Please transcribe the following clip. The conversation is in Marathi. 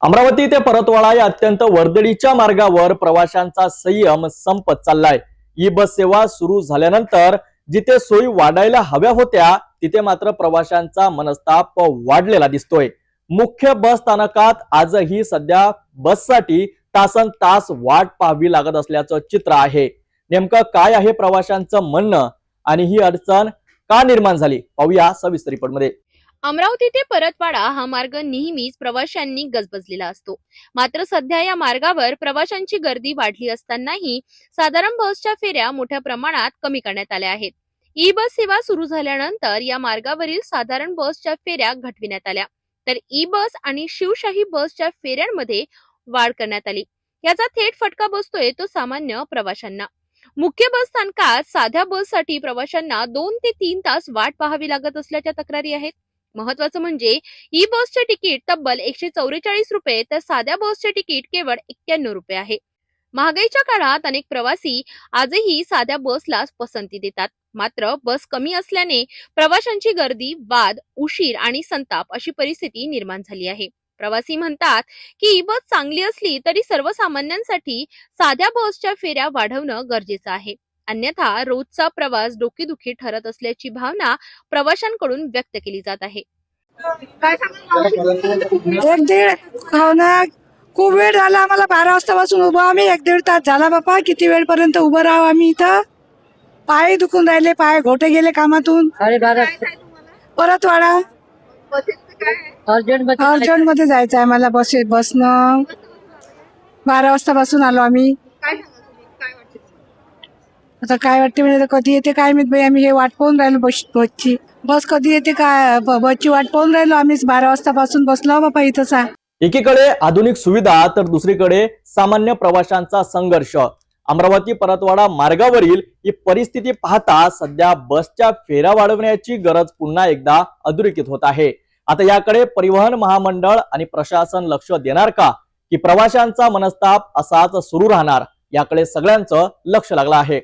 अमरावती ते परतवाडा या अत्यंत वर्दळीच्या मार्गावर प्रवाशांचा संयम संपत चाललाय। ई बस सेवा सुरू झाल्यानंतर जिथे सोयी वाढायला हव्या होत्या तिथे मात्र प्रवाशांचा मनस्ताप वाढलेला दिसतोय। मुख्य बस स्थानकात आजही सध्या बससाठी तासन तास वाट पाहावी लागत असल्याचं चित्र आहे। नेमकं काय आहे प्रवाशांचं म्हणणं आणि ही अडचण का निर्माण झाली पाहूया सविस्तर रिपोर्टमध्ये। अमरावती ते परतवाडा हा मार्ग नेहमीच प्रवाशांनी गजबजलेला असतो। मात्र सध्या या मार्गावर प्रवाशांची गर्दी वाढली असतानाही साधारण बसच्या फेऱ्या मोठ्या प्रमाणात कमी करण्यात आल्या आहेत। ई बस सेवा सुरू झाल्यानंतर या मार्गावरील साधारण बसच्या फेऱ्या घटविण्यात आल्या, तर ई बस आणि शिवशाही बसच्या फेऱ्यांमध्ये वाढ करण्यात आली। याचा थेट फटका बसतोय तो सामान्य प्रवाशांना। मुख्य बस स्थानकात साध्या बससाठी प्रवाशांना 2 ते 3 तास वाट पाहावी लागत असल्याच्या तक्रारी आहेत। महत्वाचं म्हणजे ई बसचे तिकीट तब्बल 144 रुपये तर साध्या बसचे तिकीट केवळ 91 रुपये आहे। महागाईच्या काळात अनेक प्रवासी आजही साध्या बसलाच पसंती देतात। मात्र बस कमी असल्याने प्रवाशांची गर्दी, वाद, उशीर आणि संताप अशी परिस्थिती निर्माण झाली आहे। प्रवासी म्हणतात की ई बस चांगली असली तरी सर्वसामान्यांसाठी साध्या बसच्या फेऱ्या वाढवणं गरजेचं आहे, अन्यथा रोजचा प्रवास डोकेदुखी ठरत असल्याची भावना प्रवाशांकडून व्यक्त केली जात आहे। एक दीड हो ना, खूप वेळ झाला आम्हाला 12 वाजतापासून उभं आम्ही 1-1.5 तास झाला बापा। किती वेळपर्यंत उभं राहावं आम्ही इथं? पाय दुखून राहिले, पाय घोटे गेले कामातून। परतवाडा अर्जंट मध्ये जायचं आहे मला बसनं। 12 वाजतापासून आलो आम्ही। आता काय वाटते म्हणजे कधी येते काय माहित बाई, आम्ही हे वाट पाहून राहिलो बसची। बस कधी येते काय बसची वाट पाहून राहिलो आम्ही। 12 वाजतापासून बसलो बापा इथंच आहे। एकीकडे आधुनिक सुविधा तर दुसरीकडे सामान्य प्रवाशांचा संघर्ष। अमरावती परतवाडा मार्गावरील ही परिस्थिती पाहता सध्या बसच्या फेऱ्या वाढवण्याची गरज पुन्हा एकदा अधोरेखित होत आहे। आता याकडे परिवहन महामंडळ आणि प्रशासन लक्ष देणार का, की प्रवाशांचा मनस्ताप असाच सुरू राहणार, याकडे सगळ्यांचं लक्ष लागलं आहे।